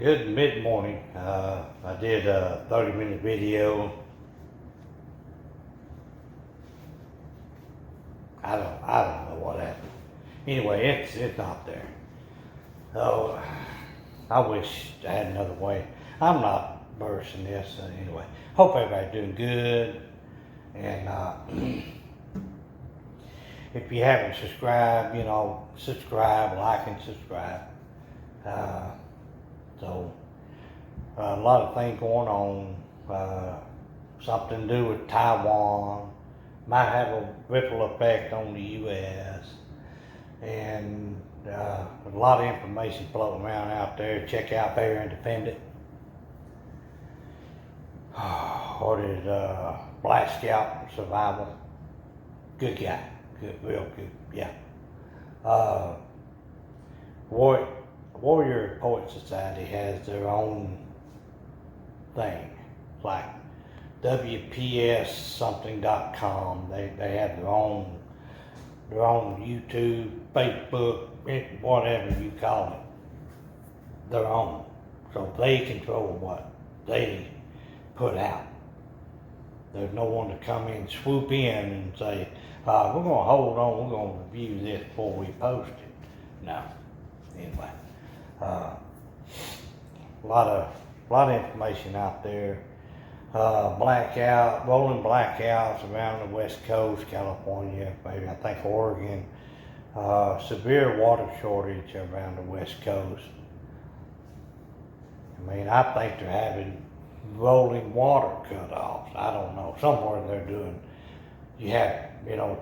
Good mid-morning. I did a 30-minute video. I don't know what happened. Anyway, it's not there. So I wish I had another way. I'm not versed in this anyway. Hope everybody's doing good. And if you haven't subscribed, subscribe, like, and subscribe. So a lot of things going on. Something to do with Taiwan. Might have a ripple effect on the U.S. And a lot of information floating around out there. Check out Bear Independent. Ordered Black Scout Survival. Good guy. Good, real good. Yeah. Warrior Poet Society has their own thing, like WPS-something.com. They have their own YouTube, Facebook, whatever you call it, their own. So they control what they put out. There's no one to come in, swoop in and say, we're going to hold on, we're going to review this before we post it. No. Anyway, a lot of information out there. Rolling blackouts around the West Coast, California, maybe I think Oregon. Severe water shortage around the West Coast. I mean, I think they're having rolling water cutoffs. I don't know. Somewhere they're doing, you have,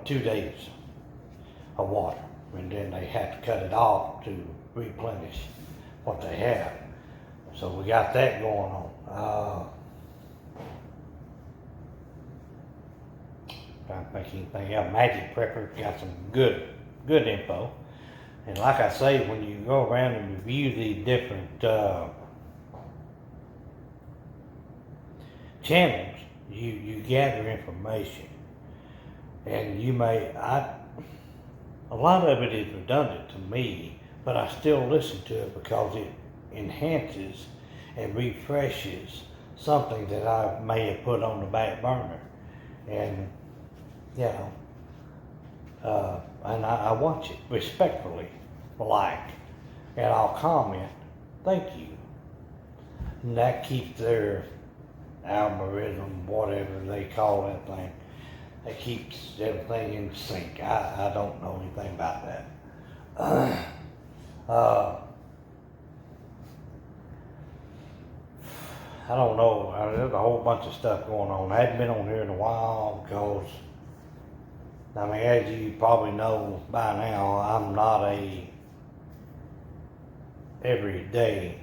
2 days of water, and then they have to cut it off to replenish what they have. So we got that going on. Trying to think anything else. Magic Prepper got some good info. And like I say, when you go around and review the different channels, you gather information. And a lot of it is redundant to me, but I still listen to it because it enhances and refreshes something that I may have put on the back burner. And, and I watch it respectfully, and I'll comment, thank you. And that keeps their algorithm, whatever they call that thing, that keeps everything in sync. I don't know anything about that. I don't know. There's a whole bunch of stuff going on. I hadn't been on here in a while because, as you probably know by now, I'm not a everyday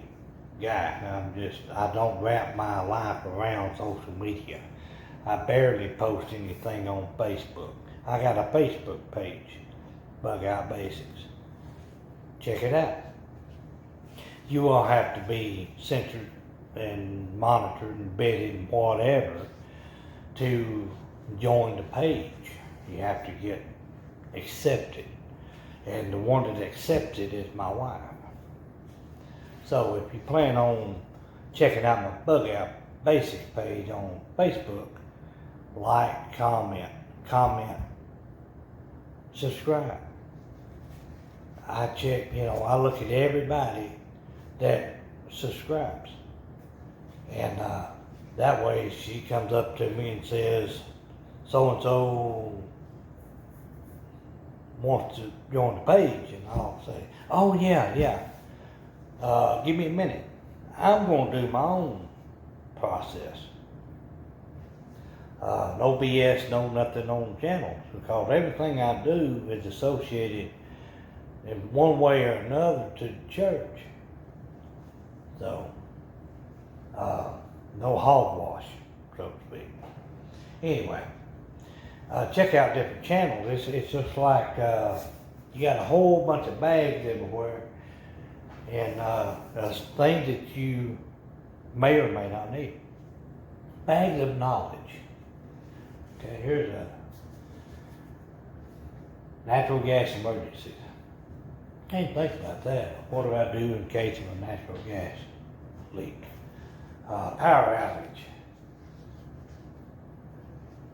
guy. I don't wrap my life around social media. I barely post anything on Facebook. I got a Facebook page, Bug Out Basics. Check it out. You will have to be censored and monitored and vetted and whatever to join the page. You have to get accepted. And the one that accepted is my wife. So if you plan on checking out my Bug Out Basics page on Facebook, like, comment, subscribe. I check, I look at everybody that subscribes. And that way she comes up to me and says, so-and-so wants to join the page. And I'll say, oh yeah. Give me a minute. I'm going to do my own process. No BS, no nothing on channels, because everything I do is associated in one way or another to the church. So, no hogwash, so to speak. Anyway, check out different channels. It's just like you got a whole bunch of bags everywhere, and things that you may or may not need. Bags of knowledge. Okay, here's a natural gas emergency. Can't think about that. What do I do in case of a natural gas leak. Power outage.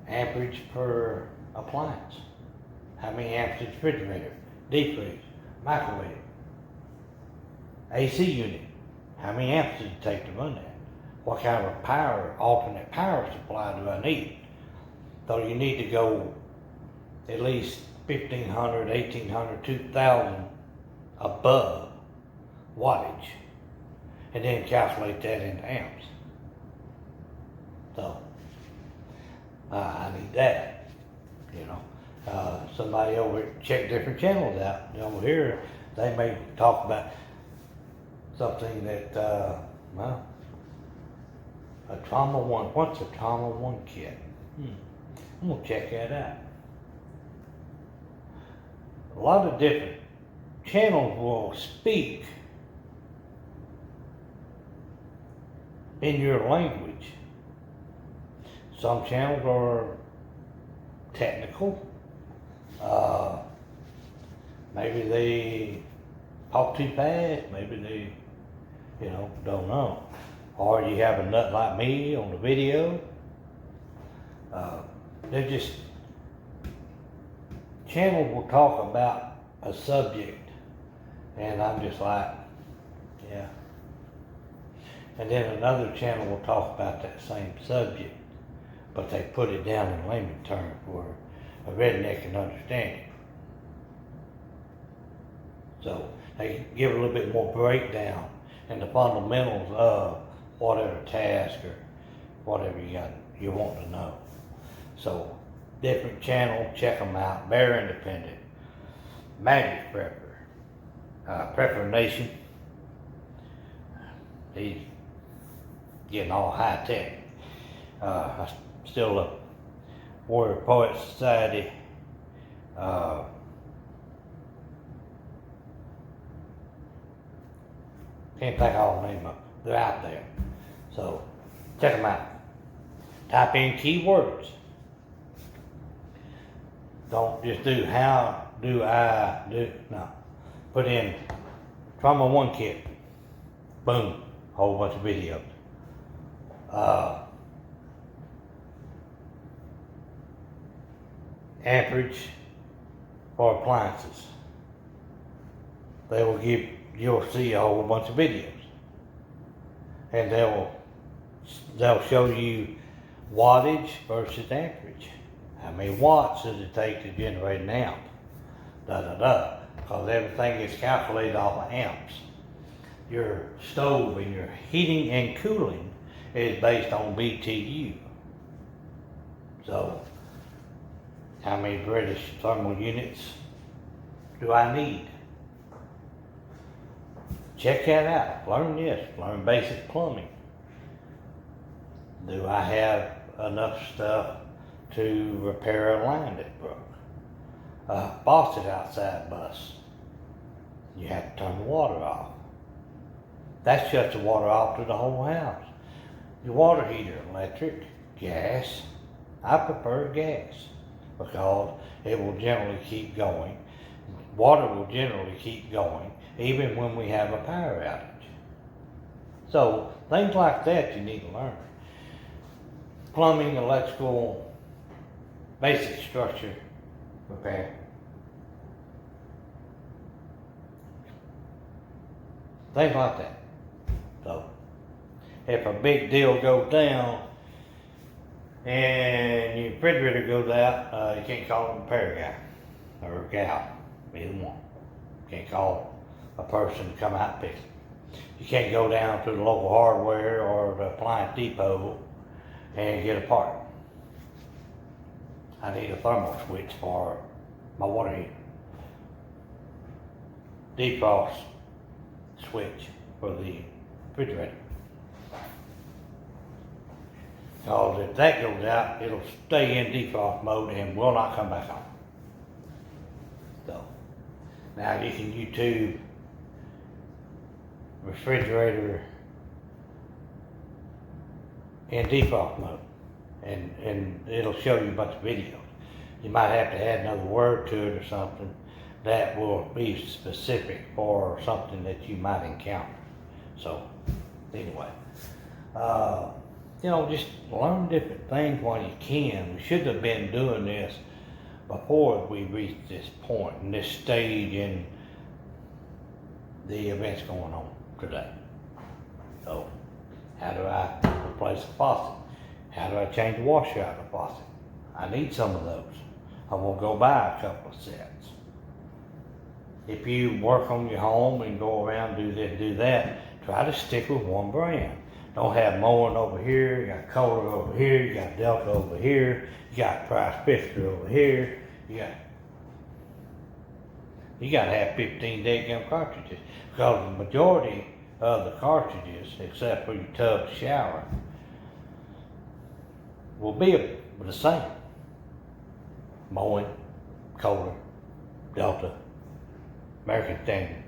Amperage per appliance. How many amps is refrigerator, deep freeze, microwave, AC unit? How many amps does it take to run that? What kind of alternate power supply do I need? So you need to go at least 1,500, 1,800, 2,000 above wattage, and then calculate that into amps. So I need that, you know. Somebody over check different channels out. Over here, they may talk about something that, well, a trauma one. What's a trauma one kit? I'm gonna check that out. A lot of different channels will speak in your language. Some channels are technical. Maybe they talk too fast. Maybe they, don't know. Or you have a nut like me on the video. They're just, channel will talk about a subject, and I'm just like, yeah. And then another channel will talk about that same subject, but they put it down in layman terms where a redneck can understand it. So they give a little bit more breakdown in the fundamentals of whatever task or whatever you want to know. So different channel, check them out. Bear Independent, Magic Prepper, Prepper Nation. He's getting all high tech. I still love Warrior Poet Society. Can't think all the name of them. They're out there. So check them out. Type in keywords. Don't just do how do I do. No. Put in Trauma 1 kit. Boom. Whole bunch of videos. Amperage for appliances. You'll see a whole bunch of videos. And they'll show you wattage versus amperage. How many watts does it take to generate an amp? Because everything is calculated off of amps. Your stove and your heating and cooling is based on BTU. So, how many British thermal units do I need? Check that out. Learn this. Learn basic plumbing. Do I have enough stuff to repair a line that broke? Faucet outside bust. You have to turn the water off. That shuts the water off to the whole house. Your water heater, electric, gas. I prefer gas because it will generally keep going. Water will generally keep going even when we have a power outage. So things like that you need to learn. Plumbing, electrical, basic structure repair. Things like that. So if a big deal goes down and your refrigerator goes out, you can't call a repair guy or a gal, either one. You can't call a person to come out and fix it. You can't go down to the local hardware or the appliance depot and get a part. I need a thermal switch for my water heater. Defrost switch for the refrigerator. Because if that goes out, it'll stay in defrost mode and will not come back on. So, now you can YouTube refrigerator in defrost mode, and it'll show you a bunch of videos. You might have to add another word to it or something that will be specific for something that you might encounter. So Anyway, just learn different things while you can. We should have been doing this before we reached this point and this stage in the events going on today. So, how do I replace the faucet? How do I change the washer out of the faucet? I need some of those. I'm gonna go buy a couple of sets. If you work on your home and go around do this, do that, try to stick with one brand. Don't have mowing over here, you got Kohler over here, you got Delta over here, you got Price Pfister over here, you gotta have 15 dead cartridges, because the majority of the cartridges, except for your tub shower, will be the same. Mowing, Kohler, Delta, American Standard,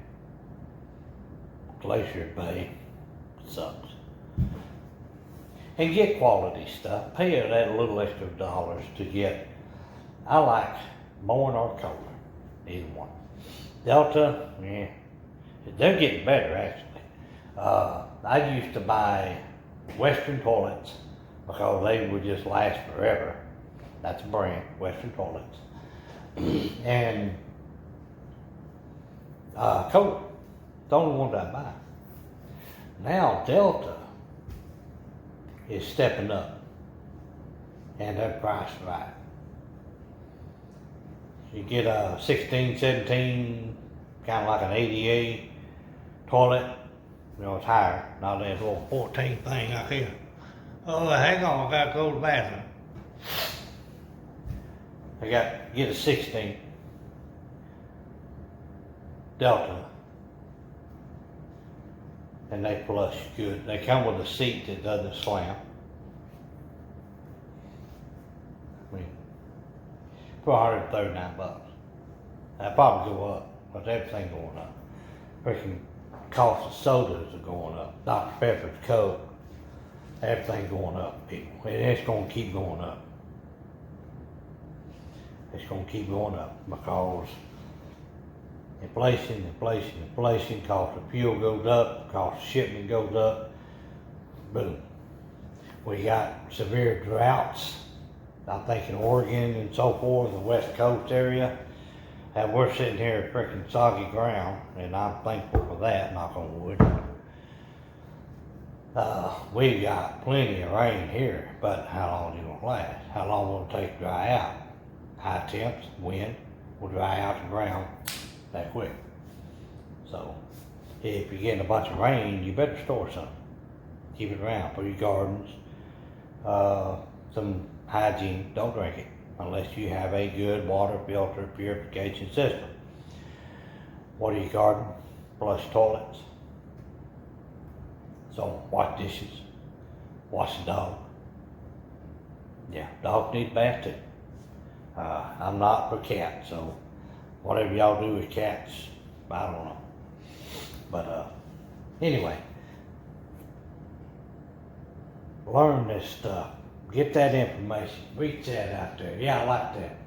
Glacier Bay, sucks. And get quality stuff. Pay that little extra dollars to get. I like mowing or Kohler, either one. Delta, yeah, they're getting better actually. I used to buy Western toilets because they would just last forever. That's a brand, Western toilets. And Kohler, the only one that I buy. Now Delta is stepping up, and they're priced right. You get a 16, 17, kind of like an 88 toilet. It's higher, not that little 14 thing up here. Oh, hang on, I gotta go to the bathroom. Get a 16 Delta, and they flush good. They come with a seat that doesn't slam. For $139. That'll probably go up, because everything's going up. Freaking cost of sodas are going up. Dr. Pepper's, Coke, everything's going up, people. And it's going to keep going up. It's going to keep going up because inflation, cost of fuel goes up, cost of shipment goes up, boom. We got severe droughts, I think in Oregon and so forth, the West Coast area, and we're sitting here at freaking soggy ground, and I'm thankful for that, knock on wood. We got plenty of rain here, but how long is it gonna last? How long will it take to dry out? High temps, wind will dry out the ground that quick. So, if you're getting a bunch of rain, you better store some. Keep it around for your gardens. Some hygiene, don't drink it unless you have a good water filter purification system. Water your garden, flush toilets. So, wash dishes, wash the dog. Yeah, dogs need a bath too. I'm not for cats, so whatever y'all do with cats, I don't know. But anyway, learn this stuff. Get that information. Reach that out there. Yeah, I like that.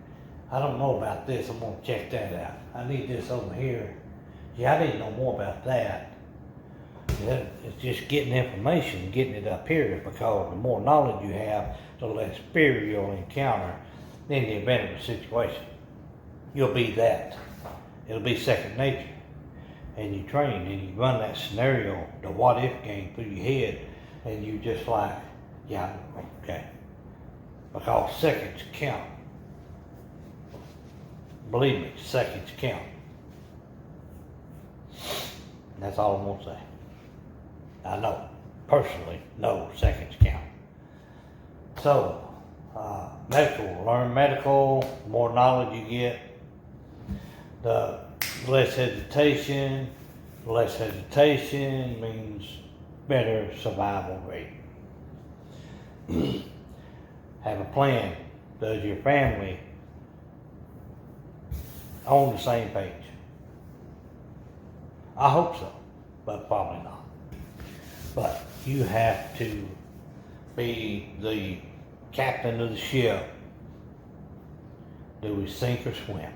I don't know about this. I'm going to check that out. I need this over here. Yeah, I need to know more about that. It's just getting information, getting it up here, because the more knowledge you have, the less fear you'll encounter in the event of a situation. You'll be that. It'll be second nature. And you train and you run that scenario, the what if game through your head, and you just like, yeah, okay. Because seconds count. Believe me, seconds count. And that's all I'm gonna say. I know, personally, no, seconds count. So, medical, learn medical, the more knowledge you get, the less hesitation. Less hesitation means better survival rate. Have a plan. Does your family on the same page? I hope so, but probably not. But you have to be the captain of the ship. Do we sink or swim?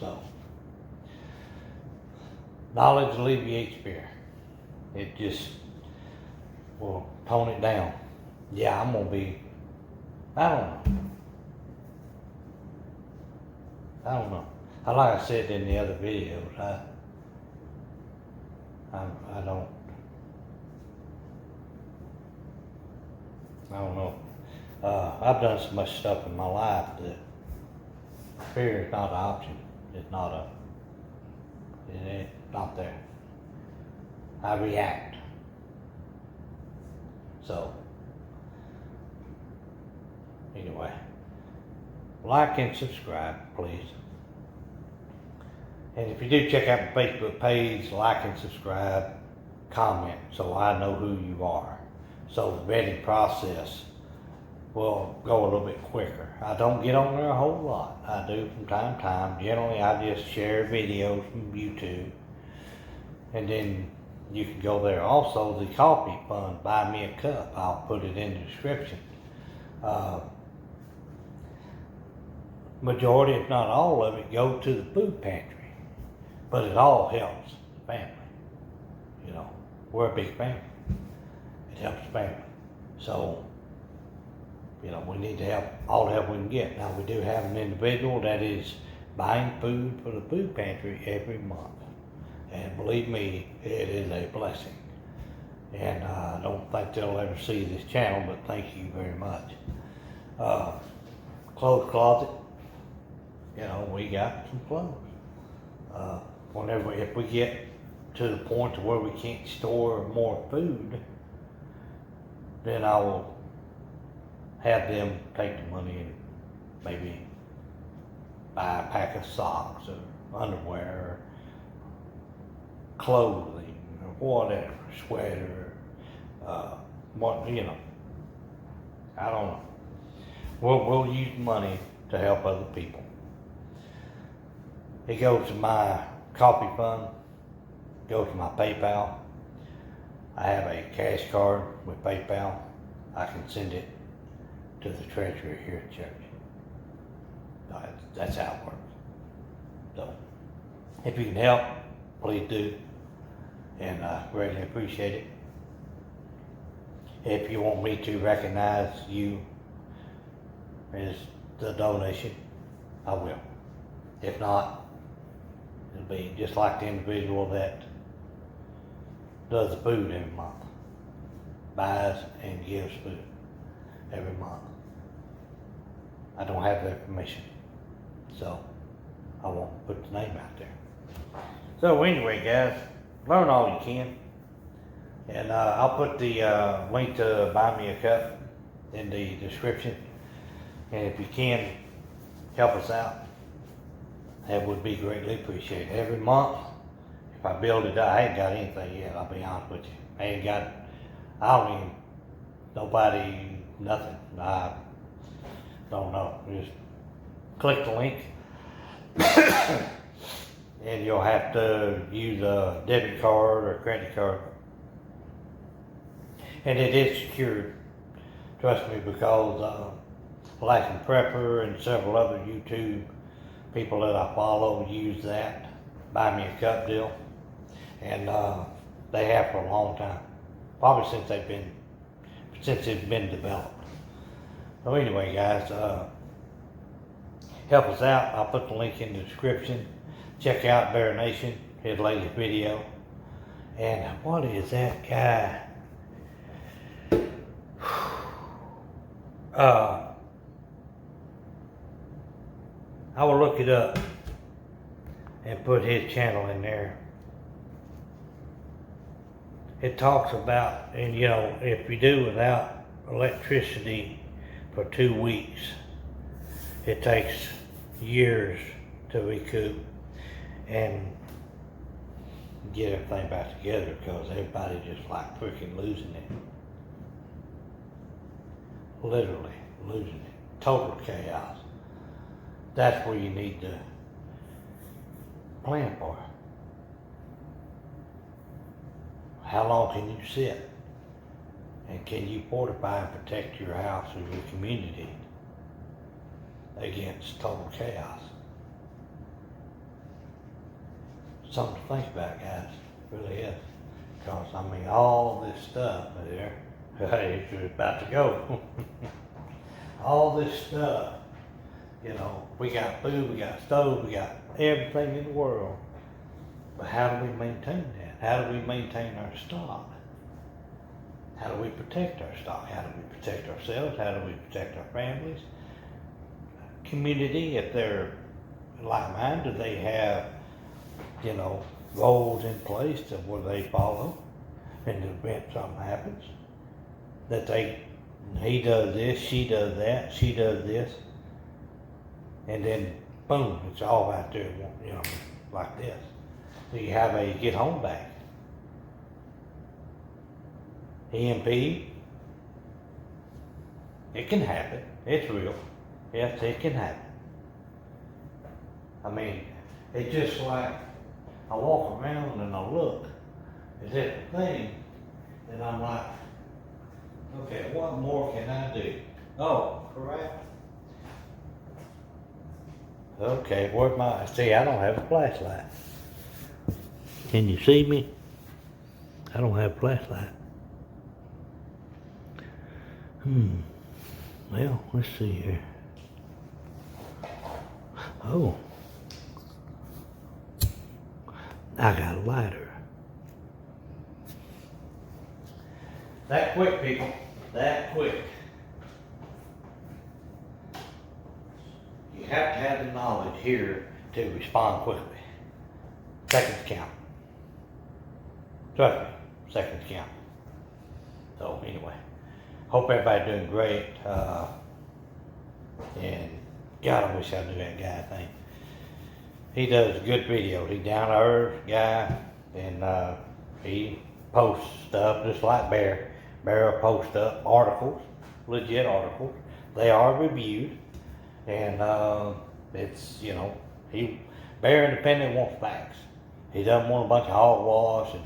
So, Knowledge alleviates fear. It just will tone it down. Yeah, I'm gonna be, I don't know. I don't know. Like I said in the other videos, I don't know. I've done so much stuff in my life that fear is not an option. It's not not there. I react. So, anyway, like and subscribe, please. And if you do check out my Facebook page, like and subscribe, comment so I know who you are. So the vetting process will go a little bit quicker. I don't get on there a whole lot. I do from time to time. Generally, I just share videos from YouTube. And then you can go there. Also, the coffee fund, buy me a cup. I'll put it in the description. Majority, if not all of it, go to the food pantry. But it all helps the family. You know, we're a big family. It helps the family. So, you know, we need to help, all the help we can get. Now, we do have an individual that is buying food for the food pantry every month. And believe me, it is a blessing. And I don't think they'll ever see this channel, but thank you very much. Clothes closet. You know, we got some clothes. If we get to the point to where we can't store more food, then I will have them take the money and maybe buy a pack of socks or underwear or clothing or whatever, sweater, what, you know, I don't know. We'll use money to help other people. It goes to my coffee fund, goes to my PayPal. I have a cash card with PayPal. I can send it to the treasurer here at church. That's how it works. So, if you can help, please do. And I greatly appreciate it. If you want me to recognize you as the donation, I will. If not, it'll be just like the individual that does the food every month. Buys and gives food every month. I don't have their permission, so I won't put the name out there. So anyway, guys, learn all you can. And I'll put the link to buy me a cup in the description. And if you can, help us out. That would be greatly appreciated. Every month, if I build it up, I ain't got anything yet, I'll be honest with you. I don't even, nobody, nothing. I don't know. Just click the link. And you'll have to use a debit card or credit card. And it is secured, trust me, because Like Prepper and several other YouTube people that I follow use that buy me a cup deal, and they have for a long time, probably since it's been developed. So anyway, guys, help us out. I'll put the link in the description. Check out Bear Nation, his latest video. And what is that guy? I will look it up and put his channel in there. It talks about, and you know, if you do without electricity for 2 weeks, it takes years to recoup and get everything back together, because everybody just like freaking losing it. Literally losing it. Total chaos. That's where you need to plan for. How long can you sit? And can you fortify and protect your house or your community against total chaos? something to think about, guys. It really is. Because, I mean, all this stuff there, hey, it's about to go. All this stuff, you know, we got food, we got stove, we got everything in the world. But how do we maintain that? How do we maintain our stock? How do we protect our stock? How do we protect ourselves? How do we protect our families? Community, if they're like mine, do they have, you know, roles in place to where they follow in the event something happens? That he does this, she does that, she does this, and then boom, it's all out there, you know, like this. So you have a get home back. EMP, it can happen. It's real. Yes, it can happen. I mean, it's just like I walk around and I look at that thing, and I'm like, okay, what more can I do? Oh, crap. Okay, where's my, see, I don't have a flashlight. Can you see me? I don't have a flashlight. Well, let's see here. Oh. I got a lighter. That quick, people. That quick. You have to have the knowledge here to respond quickly. Seconds count. Trust me, seconds count. So anyway, hope everybody's doing great. And God, I wish I knew that guy thing. He does good videos. He's down to earth guy, and he posts stuff just like Bear. Bear will post up articles, legit articles. They are reviewed, and it's, you know, Bear Independent wants facts. He doesn't want a bunch of hogwash. And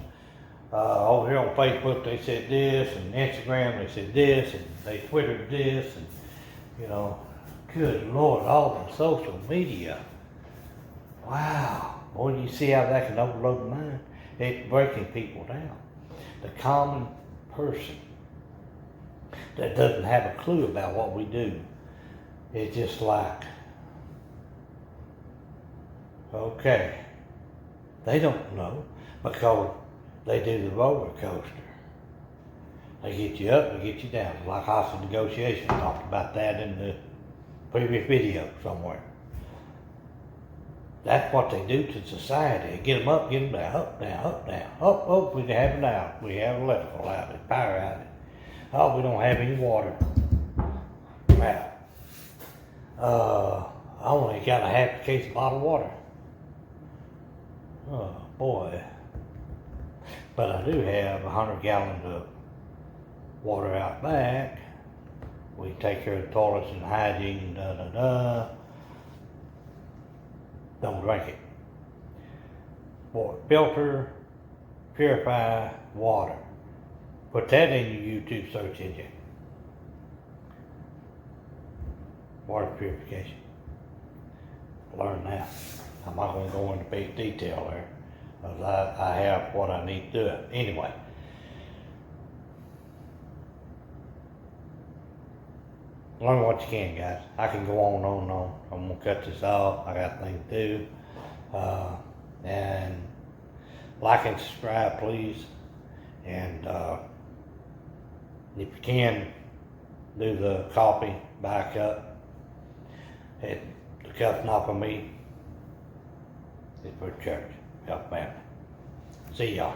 over here on Facebook they said this, and Instagram they said this, and they Twittered this, and you know, good Lord, all the social media. Wow, boy, you see how that can overload the mind? It's breaking people down. The common person that doesn't have a clue about what we do is just like, okay, they don't know because they do the roller coaster. They get you up and get you down, like hostage negotiation. I talked about that in the previous video somewhere. That's what they do to society. They get them up, get them down, up, down, up, down. Up, we have an out. We have electrical outage, power outage. Oh, we don't have any water. Crap. I only got a half a case of bottled water. Oh, boy. But I do have 100 gallons of water out back. We take care of the toilets and hygiene, Don't drink it. Boy, filter, purify water. Put that in your YouTube search engine. Water purification. Learn that. I'm not going to go into big detail there, because I have what I need to do it. Anyway. Learn what you can, guys. I can go on and on and on. I'm going to cut this off. I got things to do. And like and subscribe, please. And if you can, do the coffee, buy a cup. The cup's not for me. It's for church. Help family. See y'all.